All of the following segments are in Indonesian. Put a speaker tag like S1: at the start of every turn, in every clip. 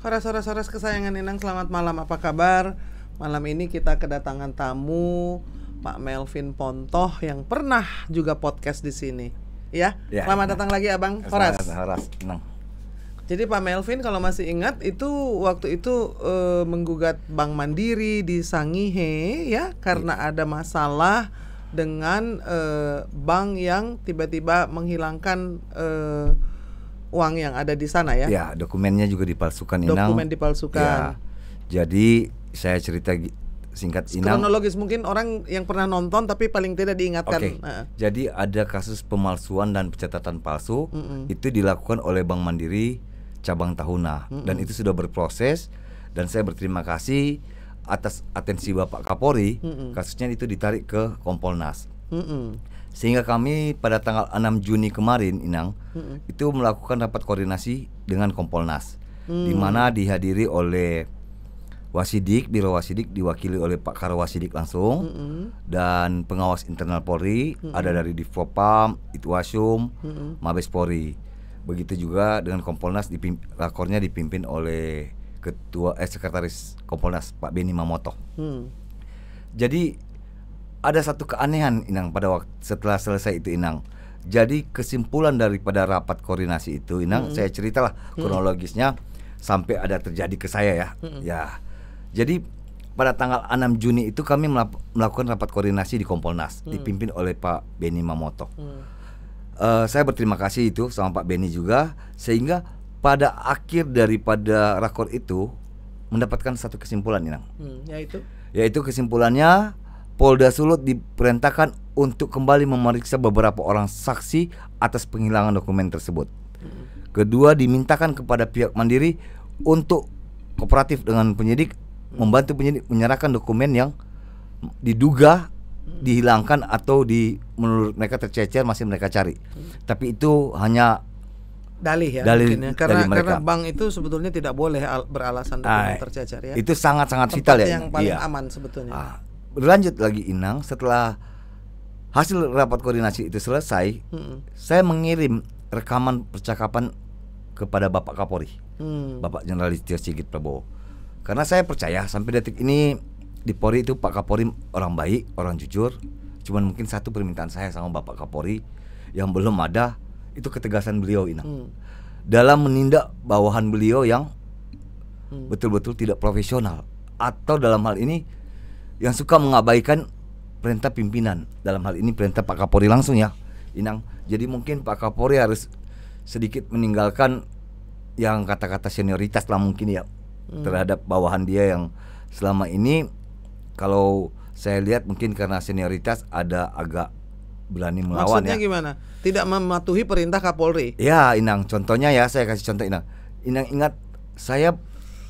S1: Para sores-sores kesayangan Inang, selamat malam. Apa kabar? Malam ini kita kedatangan tamu Pak Melvin Pontoh yang pernah juga podcast di sini. Ya, selamat datang lagi Abang Horas.
S2: Senang.
S1: Jadi Pak Melvin kalau masih ingat itu waktu itu menggugat Bank Mandiri di Sangihe ya karena ada masalah dengan bank yang tiba-tiba menghilangkan uang yang ada di sana ya.
S2: Ya, dokumennya juga dipalsukan Inang.
S1: Dokumen dipalsukan.
S2: Ya, jadi saya cerita singkat Inang.
S1: Kronologis mungkin orang yang pernah nonton tapi paling tidak diingatkan.
S2: Jadi ada kasus pemalsuan dan pencatatan palsu itu dilakukan oleh Bank Mandiri cabang Tahuna dan itu sudah berproses dan saya berterima kasih atas atensi Bapak Kapolri. Kasusnya itu ditarik ke Kompolnas. Sehingga kami pada tanggal 6 Juni kemarin Inang itu melakukan rapat koordinasi dengan Kompolnas di mana dihadiri oleh Wasidik, Biro Wasidik diwakili oleh Pak Karwasidik langsung dan pengawas internal Polri ada dari Divpropam, Itwasum, Mabes Polri. Begitu juga dengan Kompolnas rakornya dipimpin oleh Sekretaris Kompolnas Pak Beni Mamoto. Jadi ada satu keanehan Inang pada waktu setelah selesai itu Inang. Jadi kesimpulan daripada rapat koordinasi itu Inang, saya ceritalah kronologisnya sampai ada terjadi ke saya ya. Ya. Jadi pada tanggal 6 Juni itu kami melakukan rapat koordinasi di Kompolnas dipimpin oleh Pak Beni Mamoto. Saya berterima kasih itu sama Pak Beni juga sehingga pada akhir daripada rakor itu mendapatkan satu kesimpulan Inang. Yaitu kesimpulannya Polda Sulut diperintahkan untuk kembali memeriksa beberapa orang saksi atas penghilangan dokumen tersebut. Kedua, dimintakan kepada pihak Mandiri untuk kooperatif dengan penyidik, membantu penyidik menyerahkan dokumen yang diduga dihilangkan atau menurut mereka tercecer masih mereka cari. Tapi itu hanya
S1: dalih ya,
S2: dalih
S1: karena bank itu sebetulnya tidak boleh beralasan dokumen tercecer ya.
S2: Itu sangat-sangat vital ya.
S1: Yang paling aman sebetulnya.
S2: Berlanjut lagi Inang, setelah hasil rapat koordinasi itu selesai, saya mengirim rekaman percakapan kepada Bapak Kapolri, Bapak Jenderal Listio Sigit Prabowo. Karena saya percaya sampai detik ini di Polri itu Pak Kapolri orang baik, orang jujur. Cuman mungkin satu permintaan saya sama Bapak Kapolri yang belum ada itu ketegasan beliau Inang dalam menindak bawahan beliau yang betul-betul tidak profesional atau dalam hal ini yang suka mengabaikan perintah pimpinan, dalam hal ini perintah Pak Kapolri langsung ya Inang. Jadi mungkin Pak Kapolri harus sedikit meninggalkan yang kata-kata senioritas lah mungkin ya terhadap bawahan dia yang selama ini kalau saya lihat mungkin karena senioritas ada agak berani melawan.
S1: Maksudnya gimana? Tidak mematuhi perintah Kapolri?
S2: Ya Inang, contohnya ya saya kasih contoh Inang. Inang ingat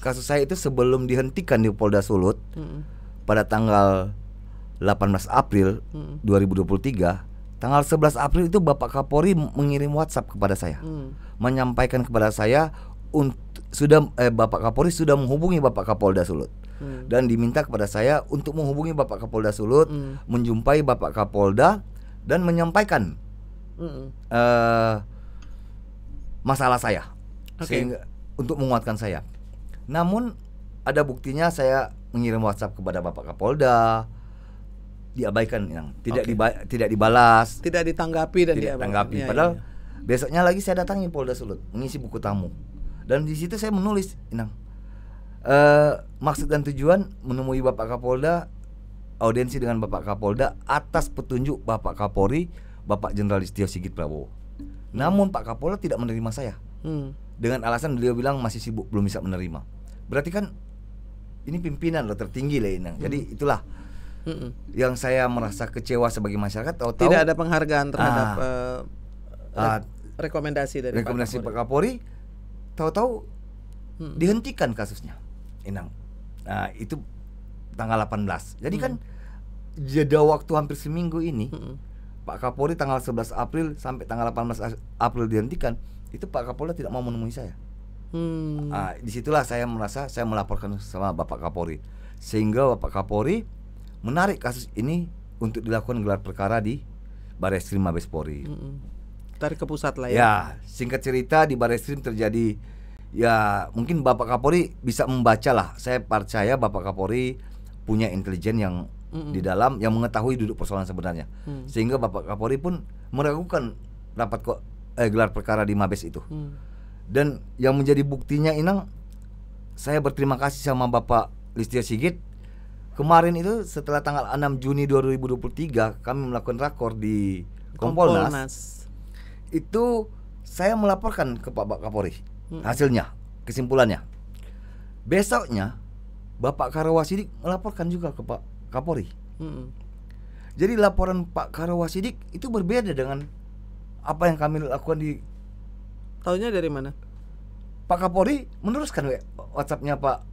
S2: kasus saya itu sebelum dihentikan di Polda Sulut pada tanggal 18 April 2023, tanggal 11 April itu Bapak Kapolri mengirim WhatsApp kepada saya, menyampaikan kepada saya Bapak Kapolri sudah menghubungi Bapak Kapolda Sulut dan diminta kepada saya untuk menghubungi Bapak Kapolda Sulut, menjumpai Bapak Kapolda dan menyampaikan masalah saya, sehingga untuk menguatkan saya. Namun ada buktinya saya mengirim WhatsApp kepada Bapak Kapolda, diabaikan yang tidak dibalas,
S1: tidak ditanggapi dan
S2: ditanggapi. Padahal besoknya lagi saya datangi Polda Sulut mengisi buku tamu dan di situ saya menulis Inang, maksud dan tujuan menemui Bapak Kapolda, audiensi dengan Bapak Kapolda atas petunjuk Bapak Kapolri, Bapak Jenderal Listio Sigit Prabowo. Namun Pak Kapolda tidak menerima saya dengan alasan beliau bilang masih sibuk belum bisa menerima. Berarti kan ini pimpinan loh tertinggi lah Inang. Jadi itulah yang saya merasa kecewa sebagai masyarakat. Tahu-tahu
S1: tidak ada penghargaan terhadap rekomendasi dari
S2: Pak Kapolri. Tahu-tahu dihentikan kasusnya Inang. Nah itu tanggal 18. Jadi kan jeda waktu hampir seminggu ini Pak Kapolri tanggal 11 April sampai tanggal 18 April dihentikan. Itu Pak Kapolri tidak mau menemui saya. Disitulah saya merasa saya melaporkan sama Bapak Kapolri, sehingga Bapak Kapolri menarik kasus ini untuk dilakukan gelar perkara di Bareskrim Mabes Polri.
S1: Tarik ke pusat lah ya.
S2: Ya, singkat cerita di Bareskrim terjadi ya mungkin Bapak Kapolri bisa membaca lah. Saya percaya Bapak Kapolri punya intelijen yang di dalam yang mengetahui duduk persoalan sebenarnya. Sehingga Bapak Kapolri pun meragukan gelar perkara di Mabes itu. Dan yang menjadi buktinya Inang, saya berterima kasih sama Bapak Listio Sigit. Kemarin itu setelah tanggal 6 Juni 2023 kami melakukan rakor di Kompolnas. Itu saya melaporkan ke Pak Kapolri hasilnya, kesimpulannya. Besoknya Bapak Karawasidik melaporkan juga ke Pak Kapolri. Jadi laporan Pak Karawasidik itu berbeda dengan apa yang kami lakukan di.
S1: Taunya dari mana?
S2: Pak Kapolri meneruskan WhatsApp-nya Pak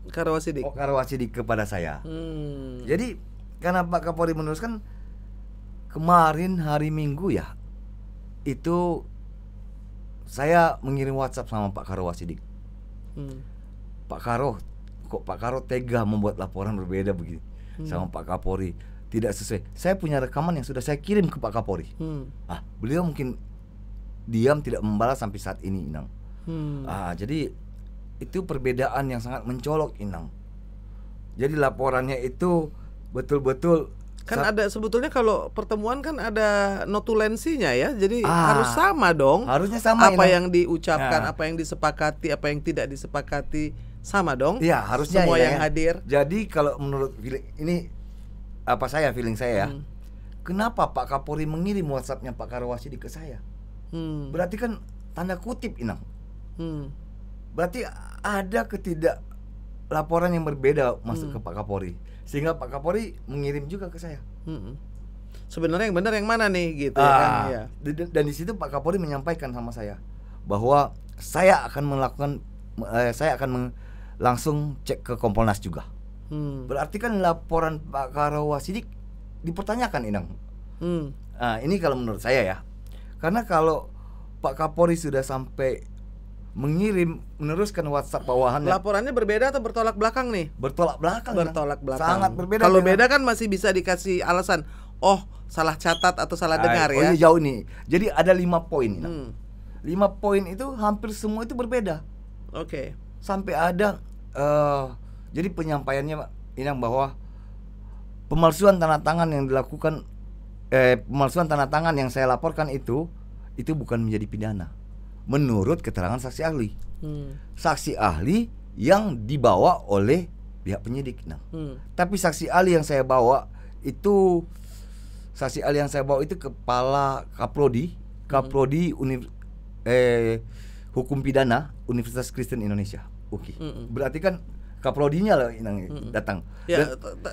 S2: Karawasidik kepada saya. Jadi karena Pak Kapolri meneruskan, kemarin hari Minggu ya, itu saya mengirim WhatsApp sama Pak Karawasidik. Pak Karo tega membuat laporan berbeda begini sama Pak Kapolri, tidak sesuai. Saya punya rekaman yang sudah saya kirim ke Pak Kapolri. Beliau mungkin diam tidak membalas sampai saat ini, Inang. Jadi itu perbedaan yang sangat mencolok, Inang. Jadi laporannya itu betul-betul
S1: kan ada sebetulnya kalau pertemuan kan ada notulensinya ya. Jadi harus sama dong.
S2: Harusnya sama,
S1: apa
S2: Inang.
S1: yang diucapkan, apa yang disepakati, apa yang tidak disepakati sama dong.
S2: Iya, harusnya
S1: semua
S2: ya,
S1: yang hadir.
S2: Jadi kalau menurut feeling saya ya. Kenapa Pak Kapolri mengirim WhatsApp-nya Pak Karawasidik ke saya? Berarti kan tanda kutip, Inang. Berarti ada laporan yang berbeda masuk ke Pak Kapolri, sehingga Pak Kapolri mengirim juga ke saya.
S1: Sebenarnya yang benar yang mana nih gitu kan? Ya.
S2: Dan di situ Pak Kapolri menyampaikan sama saya bahwa saya akan langsung cek ke Kompolnas juga. Berarti kan laporan Pak Karawasidik dipertanyakan, Inang. Ini kalau menurut saya ya, karena kalau Pak Kapolri sudah sampai meneruskan WhatsApp bawahannya.
S1: Laporannya berbeda atau bertolak belakang nih?
S2: Bertolak belakang.
S1: Sangat berbeda. Kalau beda kan masih bisa dikasih alasan. Oh, salah catat atau salah dengar ya.
S2: Jauh nih. Jadi ada 5 poin. 5 poin itu hampir semua itu berbeda.
S1: Oke.
S2: Sampai ada jadi penyampaiannya Inang bahwa pemalsuan tanda tangan yang dilakukan pemalsuan tanda tangan yang saya laporkan itu bukan menjadi pidana. Menurut keterangan saksi ahli. Saksi ahli yang dibawa oleh pihak penyidik. Tapi saksi ahli yang saya bawa itu kepala Kaprodi Hukum Pidana Universitas Kristen Indonesia, UKI. Berarti kan Kaprodinya lah yang datang.
S1: Ya,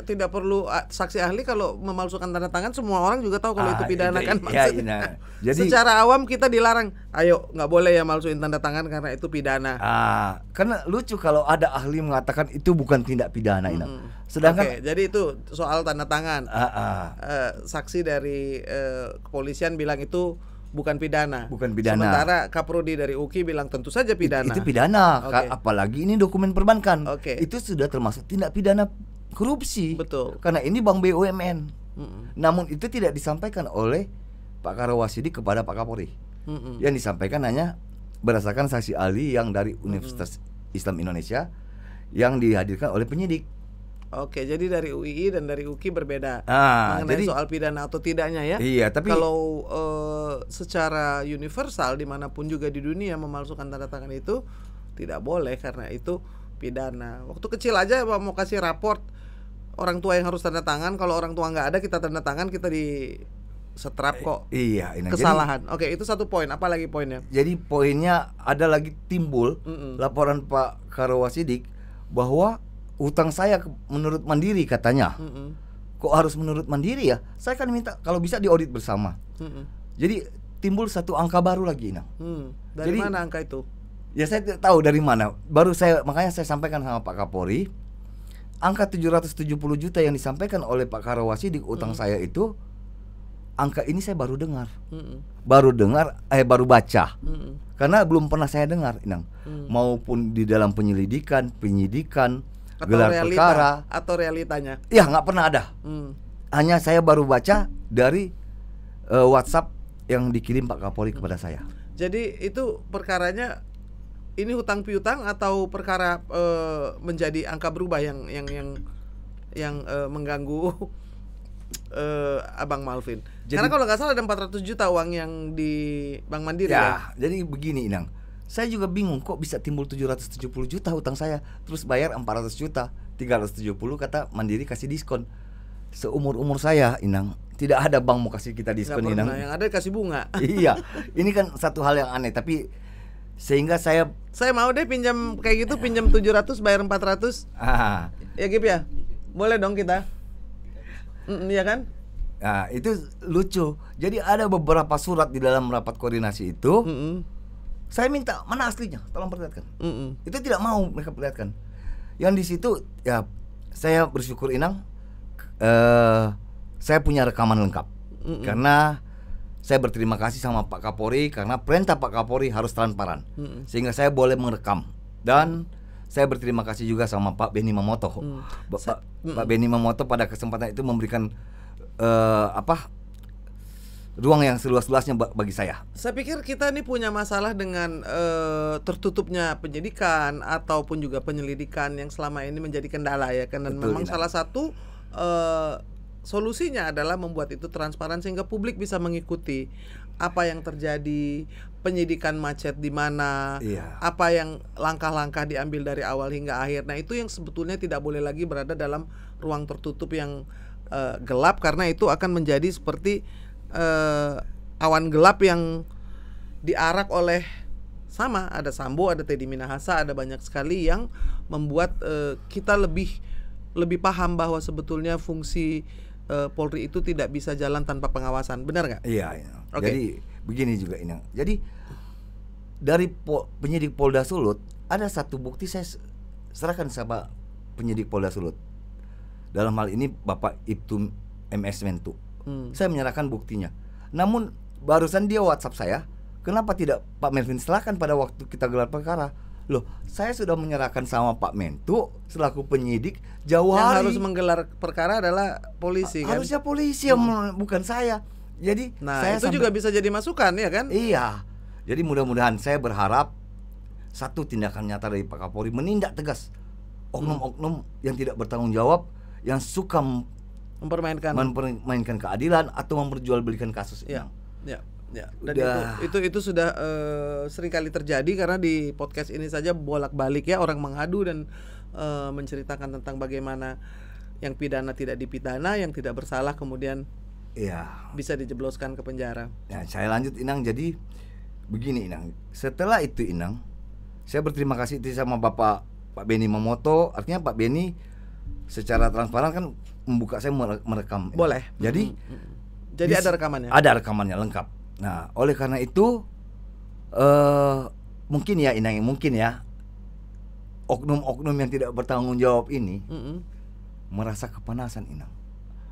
S1: tidak perlu saksi ahli kalau memalsukan tanda tangan, semua orang juga tahu kalau itu pidana kan maksudnya. Jadi secara awam kita dilarang, ayo nggak boleh ya malsuin tanda tangan karena itu pidana.
S2: Karena lucu kalau ada ahli mengatakan itu bukan tindak pidana, sedangkan
S1: jadi itu soal tanda tangan. Saksi dari kepolisian bilang itu bukan pidana. Sementara Kaprodi dari UKI bilang tentu saja pidana.
S2: Itu pidana, apalagi ini dokumen perbankan. Itu sudah termasuk tindak pidana korupsi.
S1: Betul.
S2: Karena ini bank BUMN. Namun itu tidak disampaikan oleh Pak Karawasidik kepada Pak Kapolri. Yang disampaikan hanya berdasarkan saksi ahli yang dari Universitas Islam Indonesia yang dihadirkan oleh penyidik.
S1: Oke, jadi dari UII dan dari UKI berbeda mengenai soal pidana atau tidaknya ya.
S2: Iya, tapi
S1: kalau secara universal dimanapun juga di dunia memalsukan tanda tangan itu tidak boleh karena itu pidana. Waktu kecil aja mau kasih raport orang tua yang harus tanda tangan, kalau orang tua nggak ada kita tanda tangan, kita di setrap kok.
S2: Iya,
S1: kesalahan. Oke, itu satu poin. Apa lagi poinnya?
S2: Jadi poinnya ada lagi timbul laporan Pak Karawasidik bahwa utang saya menurut Mandiri katanya. Kok harus menurut Mandiri ya? Saya kan minta kalau bisa diaudit bersama. Jadi timbul satu angka baru lagi,
S1: Dari mana angka itu?
S2: Ya saya tidak tahu dari mana. Makanya saya sampaikan sama Pak Kapolri, angka 770 juta yang disampaikan oleh Pak Karawasidik utang saya itu, angka ini saya baru dengar. Baru baca. Karena belum pernah saya dengar, Inang. Maupun di dalam penyidikan, gelar perkara
S1: atau realitanya.
S2: Ya, nggak pernah ada. Hanya saya baru baca dari WhatsApp yang dikirim Pak Kapolri kepada saya.
S1: Jadi itu perkaranya ini hutang piutang atau perkara menjadi angka berubah yang mengganggu Abang Malvin? Karena kalau nggak salah ada 400 juta uang yang di Bank Mandiri ya.
S2: Jadi begini Inang, saya juga bingung kok bisa timbul 770 juta hutang saya, terus bayar 400 juta, 370 kata Mandiri kasih diskon. Seumur-umur saya Inang, tidak ada bank mau kasih kita diskon Inang.
S1: Yang ada kasih bunga.
S2: Iya, ini kan satu hal yang aneh, tapi sehingga saya
S1: mau deh pinjam kayak gitu, pinjam 700 bayar 400. Ya Gip ya, boleh dong kita. Iya kan?
S2: Nah itu lucu. Jadi ada beberapa surat di dalam rapat koordinasi itu. Saya minta mana aslinya, tolong perlihatkan. Itu tidak mau mereka perlihatkan. Yang di situ ya saya bersyukur Inang, saya punya rekaman lengkap. Karena saya berterima kasih sama Pak Kapolri karena perintah Pak Kapolri harus transparan, sehingga saya boleh merekam. Dan saya berterima kasih juga sama Pak Benny Mamoto. Pak Benny Mamoto pada kesempatan itu memberikan ruang yang seluas-luasnya bagi saya.
S1: Saya pikir kita ini punya masalah dengan tertutupnya penyidikan ataupun juga penyelidikan yang selama ini menjadi kendala ya kan. Dan betul, memang salah satu solusinya adalah membuat itu transparan sehingga publik bisa mengikuti apa yang terjadi, penyidikan macet di mana, apa yang langkah-langkah diambil dari awal hingga akhir. Nah itu yang sebetulnya tidak boleh lagi berada dalam ruang tertutup yang gelap, karena itu akan menjadi seperti awan gelap yang diarak oleh ada Sambo, ada Teddy Minahasa, ada banyak sekali yang membuat kita lebih paham bahwa sebetulnya fungsi Polri itu tidak bisa jalan tanpa pengawasan, benar nggak?
S2: Iya. Okay. Jadi begini juga ini. Jadi dari penyidik Polda Sulut ada satu bukti saya serahkan sama penyidik Polda Sulut. Dalam hal ini Bapak Ibtu MS Mentu. Saya menyerahkan buktinya. Namun barusan dia WhatsApp saya, kenapa tidak Pak Melvin serahkan pada waktu kita gelar perkara? Loh, saya sudah menyerahkan sama Pak Mentu selaku penyidik jauh hari.
S1: Yang harus menggelar perkara adalah polisi kan?
S2: Harusnya polisi yang bukan saya. Jadi saya
S1: itu juga bisa jadi masukan ya kan?
S2: Iya. Jadi mudah-mudahan saya berharap satu tindakan nyata dari Pak Kapolri menindak tegas oknum-oknum yang tidak bertanggung jawab, yang suka mempermainkan keadilan atau memperjualbelikan kasus ini.
S1: Ya, dan itu sudah sering kali terjadi karena di podcast ini saja bolak-balik ya orang mengadu dan menceritakan tentang bagaimana yang pidana tidak dipidana, yang tidak bersalah kemudian bisa dijebloskan ke penjara.
S2: Ya, saya lanjut Inang. Jadi begini Inang, setelah itu Inang, saya berterima kasih itu sama Pak Benny Mamoto. Artinya Pak Benny secara transparan kan membuka saya merekam.
S1: Boleh.
S2: Jadi
S1: ada rekamannya.
S2: Ada rekamannya lengkap. Nah, oleh karena itu mungkin ya Inang, mungkin ya oknum-oknum yang tidak bertanggung jawab ini merasa kepanasan Inang,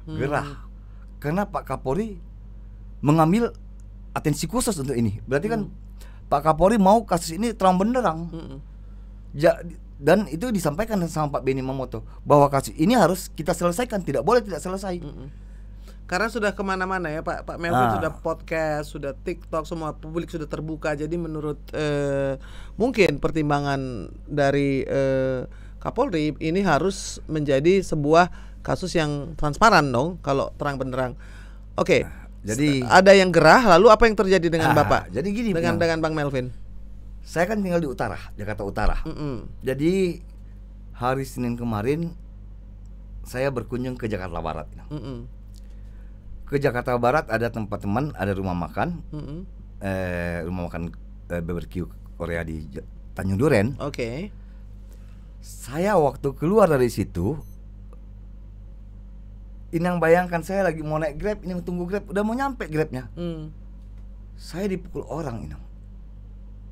S2: gerah, karena Pak Kapolri mengambil atensi khusus untuk ini. Berarti kan Pak Kapolri mau kasus ini terang benderang. Dan itu disampaikan sama Pak Benny Mamoto bahwa kasus ini harus kita selesaikan, tidak boleh tidak selesai.
S1: Karena sudah kemana-mana ya Pak Melvin, sudah podcast, sudah TikTok, semua publik sudah terbuka. Jadi menurut mungkin pertimbangan dari Kapolri ini harus menjadi sebuah kasus yang transparan dong, kalau terang benderang. Oke. Jadi ada yang gerah, lalu apa yang terjadi dengan Bapak?
S2: Jadi gini
S1: dengan Bang Melvin.
S2: Saya kan tinggal di utara, Jakarta Utara. Jadi hari Senin kemarin saya berkunjung ke Jakarta Barat. Ke Jakarta Barat ada tempat teman, ada rumah makan, rumah makan BBQ Korea di Tanjung Duren.
S1: Oke.
S2: Saya waktu keluar dari situ, Inang bayangkan saya lagi mau naik Grab, ini tunggu Grab, udah mau nyampe Grabnya. Saya dipukul orang Inang.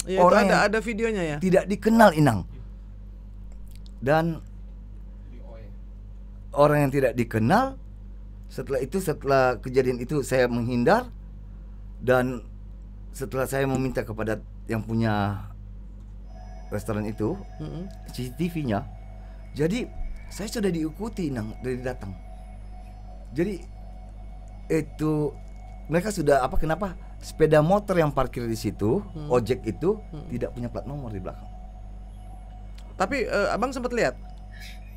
S1: Ya, orang itu ada videonya ya.
S2: Tidak dikenal Inang. Dan orang yang tidak dikenal. Setelah kejadian itu saya menghindar. Dan setelah saya meminta kepada yang punya restoran itu CCTV-nya. Jadi saya sudah diikuti Inang dari datang. Jadi itu mereka sudah kenapa sepeda motor yang parkir di situ, ojek itu tidak punya plat nomor di belakang.
S1: Tapi abang sempat lihat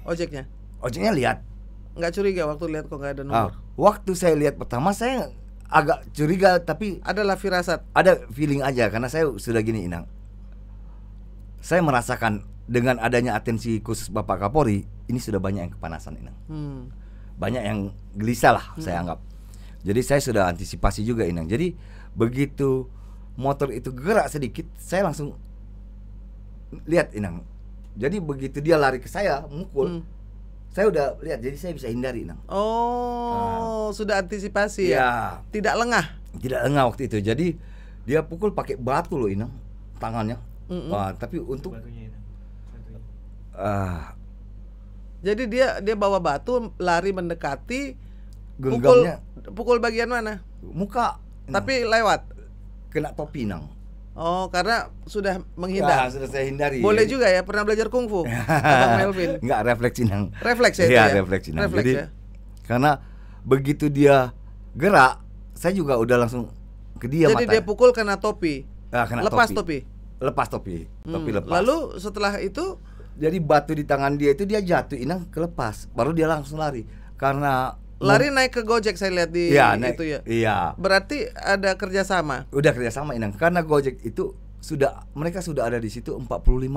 S1: ojeknya?
S2: Ojeknya lihat.
S1: Nggak curiga waktu lihat kok nggak ada nomor?
S2: Waktu saya lihat pertama saya agak curiga, tapi
S1: adalah firasat.
S2: Ada feeling aja karena saya sudah gini, Inang. Saya merasakan dengan adanya atensi khusus Bapak Kapolri, ini sudah banyak yang kepanasan, Inang. Banyak yang gelisah lah saya anggap. Jadi saya sudah antisipasi juga, Inang. Jadi begitu motor itu gerak sedikit, saya langsung lihat, Inang. Jadi begitu dia lari ke saya, mukul, saya udah lihat, jadi saya bisa hindari, Inang.
S1: Sudah antisipasi ya? Tidak lengah? Tidak
S2: lengah waktu itu. Jadi dia pukul pakai batu loh, Inang, tangannya. Tapi untuk
S1: jadi dia bawa batu, lari mendekati, pukul bagian mana?
S2: Muka.
S1: Tapi lewat?
S2: Kena topi, Inang.
S1: Karena sudah menghindar.
S2: Sudah saya hindari.
S1: Boleh juga ya, pernah belajar kungfu, Abang Melvin?
S2: Enggak, refleks, Inang.
S1: Refleks ya?
S2: Iya, refleks, Inang. Jadi karena begitu dia gerak, saya juga udah langsung ke dia.
S1: Jadi dia pukul kena topi.
S2: Kena
S1: lepas topi.
S2: Lepas topi. Topi lepas.
S1: Lalu setelah itu,
S2: jadi batu di tangan dia itu dia jatuh, Inang, kelepas. Baru dia langsung lari. Karena
S1: lari naik ke Gojek, saya lihat di itu ya.
S2: Iya.
S1: Berarti ada kerjasama.
S2: Udah kerjasama, Inang. Karena Gojek itu mereka sudah ada di situ 45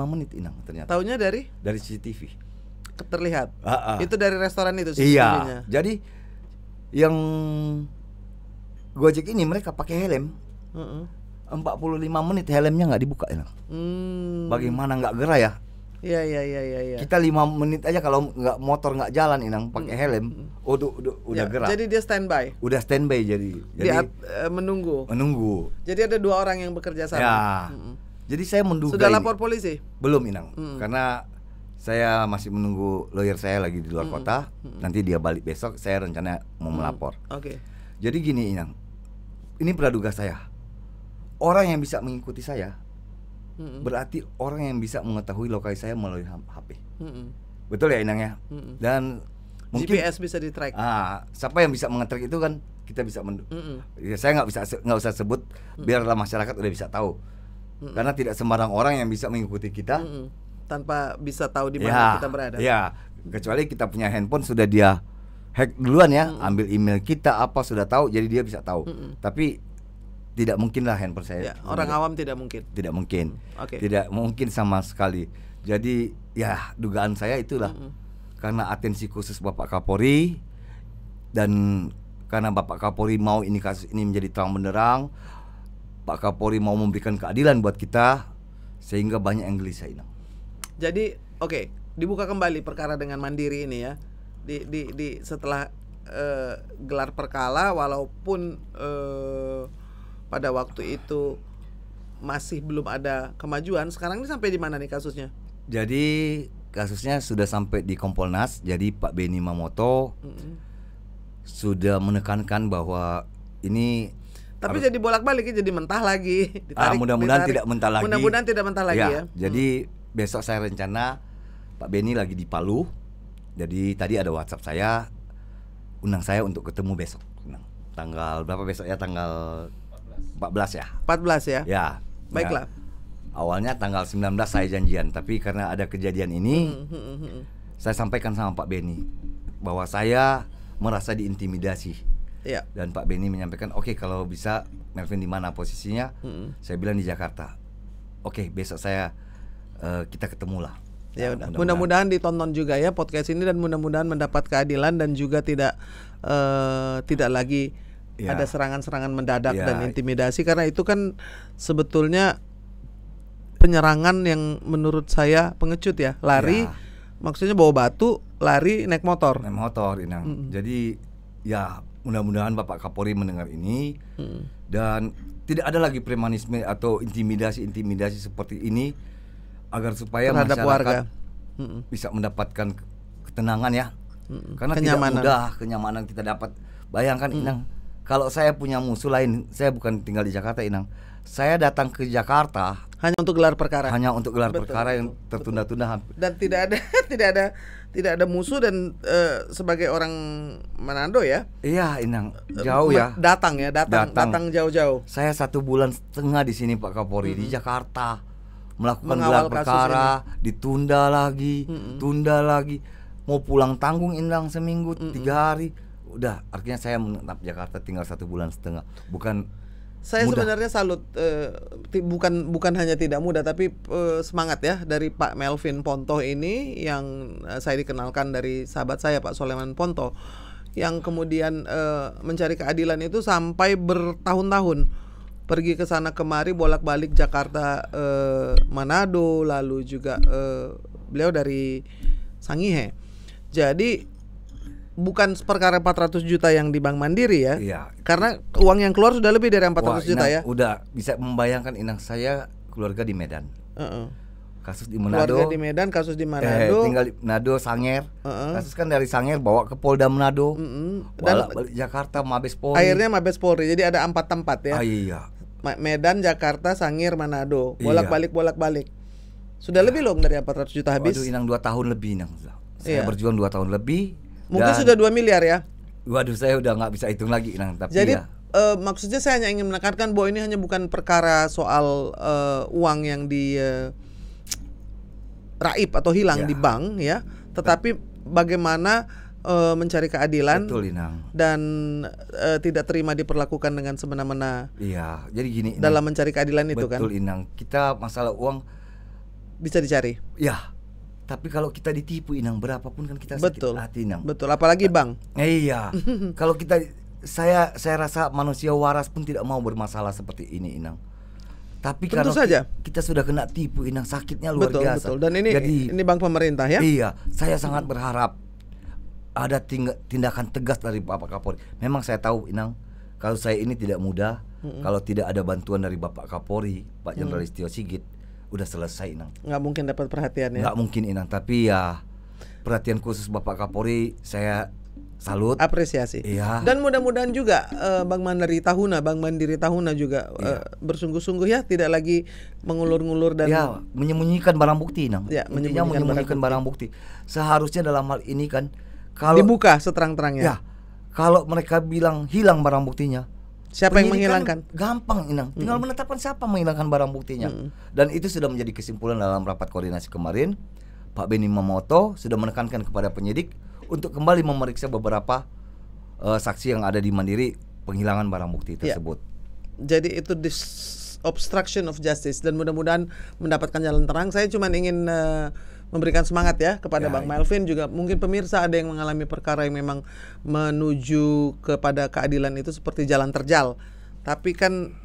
S2: menit, Inang, ternyata.
S1: Taunya dari
S2: CCTV.
S1: Terlihat. Itu dari restoran itu
S2: Iya.
S1: CCTV-nya.
S2: Jadi yang Gojek ini mereka pakai helm. 45 menit helmnya nggak dibuka, Inang. Bagaimana nggak gerah ya?
S1: Iya.
S2: Kita 5 menit aja kalau nggak motor nggak jalan, Inang, pakai helm, udah gerak.
S1: Jadi dia standby.
S2: Udah standby jadi
S1: menunggu. Jadi ada 2 orang yang bekerja sama.
S2: Ya. Jadi saya menduga.
S1: Sudah lapor polisi?
S2: Belum, Inang. Karena saya masih menunggu lawyer saya lagi di luar kota. Nanti dia balik besok, saya rencana mau melapor.
S1: Oke.
S2: Jadi gini, Inang. Ini praduga saya. Orang yang bisa mengikuti saya berarti orang yang bisa mengetahui lokasi saya melalui HP. Betul ya, Inang ya? Dan mungkin
S1: GPS bisa di-track.
S2: Siapa yang bisa nge-track itu kan kita bisa ya, saya nggak usah sebut, biarlah masyarakat udah bisa tahu. Karena tidak sembarang orang yang bisa mengikuti kita
S1: tanpa bisa tahu di mana kita berada.
S2: Ya, kecuali kita punya handphone sudah dia hack duluan ya, ambil email kita apa sudah tahu, jadi dia bisa tahu. Tapi tidak mungkin lah handphone saya.
S1: Orang awam tidak mungkin.
S2: Tidak mungkin. Tidak mungkin sama sekali. Jadi ya dugaan saya itulah. Karena atensi khusus Bapak Kapolri dan karena Bapak Kapolri mau ini kasus ini menjadi terang benderang, Pak Kapolri mau memberikan keadilan buat kita, sehingga banyak yang gelisah, Inang.
S1: Jadi dibuka kembali perkara dengan Mandiri ini ya. Di setelah gelar perkara, walaupun pada waktu itu masih belum ada kemajuan. Sekarang ini sampai di mana nih kasusnya?
S2: Jadi kasusnya sudah sampai di Kompolnas. Jadi Pak Benny Mamoto sudah menekankan bahwa ini.
S1: Tapi jadi bolak-balik, jadi mentah lagi.
S2: Mudah-mudahan tidak mentah lagi.
S1: Mudah-mudahan tidak mentah lagi ya.
S2: Jadi besok saya rencana Pak Benny lagi di Palu. Jadi tadi ada WhatsApp saya, undang saya untuk ketemu besok. Tanggal berapa besok ya? Tanggal 14 ya?
S1: 14 ya?
S2: Ya.
S1: Baiklah.
S2: Awalnya tanggal 19 saya janjian, tapi karena ada kejadian ini, saya sampaikan sama Pak Benny bahwa saya merasa diintimidasi.
S1: Ya.
S2: Dan Pak Benny menyampaikan, oke, kalau bisa Melvin di mana posisinya? Saya bilang di Jakarta. Oke, besok saya kita ketemu lah.
S1: Ya udah. Mudah-mudahan ditonton juga ya podcast ini, dan mudah-mudahan mendapat keadilan dan juga tidak lagi ada serangan-serangan mendadak dan intimidasi, karena itu kan sebetulnya penyerangan yang menurut saya pengecut ya. Lari, maksudnya bawa batu, lari naik motor.
S2: Naik motor, Inang. Jadi ya mudah-mudahan Bapak Kapolri mendengar ini dan tidak ada lagi premanisme atau intimidasi seperti ini, agar supaya
S1: terhadap
S2: masyarakat
S1: warga
S2: bisa mendapatkan ketenangan ya. Karena
S1: kenyamanan.
S2: tidak mudah kenyamanan kita dapat. Bayangkan, Inang, kalau saya punya musuh lain, saya bukan tinggal di Jakarta, Inang. Saya datang ke Jakarta
S1: hanya untuk gelar perkara.
S2: Perkara yang tertunda-tunda.
S1: Dan tidak ada musuh, dan sebagai orang Manado ya.
S2: Iya, Inang. Jauh ya.
S1: Datang jauh-jauh.
S2: Saya 1,5 bulan di sini, Pak Kapolri, di Jakarta. melakukan
S1: Mengawal
S2: gelar perkara, ditunda lagi, tunda lagi. Mau pulang tanggung Inang seminggu, 3 hari. Udah, artinya saya menetap Jakarta tinggal 1,5 bulan. Bukan
S1: Saya
S2: mudah.
S1: sebenarnya salut, bukan hanya tidak mudah, tapi semangat ya dari Pak Melvin Pontoh ini yang saya dikenalkan dari sahabat saya Pak Soleman Pontoh, yang kemudian mencari keadilan itu sampai bertahun-tahun, pergi ke sana kemari, bolak-balik Jakarta, Manado, lalu juga beliau dari Sangihe. Jadi bukan perkara 400 juta yang di Bank Mandiri ya.
S2: Iya.
S1: Karena uang yang keluar sudah lebih dari 400 juta
S2: Inang
S1: ya.
S2: udah bisa membayangkan Inang, saya keluarga di Medan. Kasus di Manado.
S1: Keluarga di Medan, kasus di Manado.
S2: Tinggal di Manado, Sanger. Kasus kan dari Sanger bawa ke Polda Manado.
S1: Dan
S2: Balik Jakarta, Mabes Polri.
S1: akhirnya Mabes Polri. Jadi ada 4 tempat ya.
S2: Iya.
S1: Medan, Jakarta, Sangir, Manado.
S2: Iya.
S1: Bolak-balik. Sudah lebih loh dari 400 juta habis.
S2: Waduh Inang 2 tahun lebih Inang. Saya
S1: Iya.
S2: berjuang 2 tahun lebih.
S1: Mungkin
S2: dan,
S1: sudah 2 miliar ya.
S2: Waduh, saya udah nggak bisa hitung lagi Inang. Tapi
S1: Jadi
S2: ya,
S1: maksudnya saya hanya ingin menekankan bahwa ini hanya bukan perkara soal uang yang di raib atau hilang
S2: Ya.
S1: di bank ya, tetapi bagaimana mencari keadilan
S2: betul Inang.
S1: dan tidak terima diperlakukan dengan semena-mena
S2: Iya, jadi gini Inang.
S1: dalam mencari keadilan itu kan
S2: Betul Inang. Kita masalah uang
S1: bisa dicari.
S2: ya. Tapi kalau kita ditipu Inang, berapapun kan kita sakit
S1: Betul.
S2: hati Inang.
S1: Betul, apalagi bank.
S2: Iya. Kalau kita saya rasa manusia waras pun tidak mau bermasalah seperti ini Inang. Tapi
S1: Tentu
S2: kalau
S1: saja.
S2: kita sudah kena tipu Inang, sakitnya luar
S1: Betul,
S2: biasa.
S1: betul. Dan ini bank pemerintah ya.
S2: Iya, saya sangat berharap ada tindakan tegas dari Bapak Kapolri. Memang saya tahu Inang, kalau saya ini tidak mudah, kalau tidak ada bantuan dari Bapak Kapolri, Pak Jenderal Listio Sigit, udah selesai Inang.
S1: Nggak mungkin dapat perhatian ya.
S2: Nggak mungkin Inang, tapi ya perhatian khusus Bapak Kapolri saya salut.
S1: Apresiasi.
S2: Iya.
S1: Dan mudah-mudahan juga Bank Mandiri Tahuna juga bersungguh-sungguh ya, tidak lagi mengulur-ngulur dan
S2: Ya, menyembunyikan barang bukti Inang.
S1: Ya,
S2: Intinya
S1: menyembunyikan
S2: menyembunyikan barang bukti. Seharusnya dalam hal ini kan
S1: dibuka seterang-terangnya.
S2: Ya, kalau mereka bilang hilang barang buktinya,
S1: Siapa yang
S2: penyidikan
S1: menghilangkan?
S2: gampang Inang, tinggal menetapkan siapa menghilangkan barang buktinya. Dan itu sudah menjadi kesimpulan dalam rapat koordinasi kemarin. Pak Benny Mamoto sudah menekankan kepada penyidik untuk kembali memeriksa beberapa saksi yang ada di Mandiri penghilangan barang bukti tersebut.
S1: Jadi itu obstruction of justice, dan mudah-mudahan mendapatkan jalan terang. Saya cuma ingin memberikan semangat ya kepada Bang Melvin, juga mungkin pemirsa ada yang mengalami perkara yang memang menuju kepada keadilan itu seperti jalan terjal. Tapi kan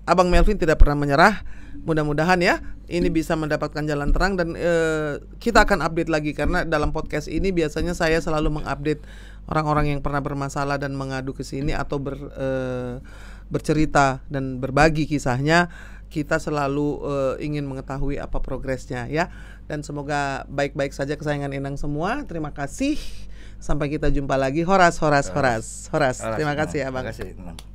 S1: Abang Melvin tidak pernah menyerah. Mudah-mudahan ya ini bisa mendapatkan jalan terang, dan kita akan update lagi, karena dalam podcast ini biasanya saya selalu mengupdate orang-orang yang pernah bermasalah dan mengadu ke sini atau bercerita dan berbagi kisahnya. Kita selalu ingin mengetahui apa progresnya ya, dan semoga baik-baik saja kesayangan Inang semua. Terima kasih, sampai kita jumpa lagi. Horas. Terima kasih ya Bang.
S2: Terima kasih Inang.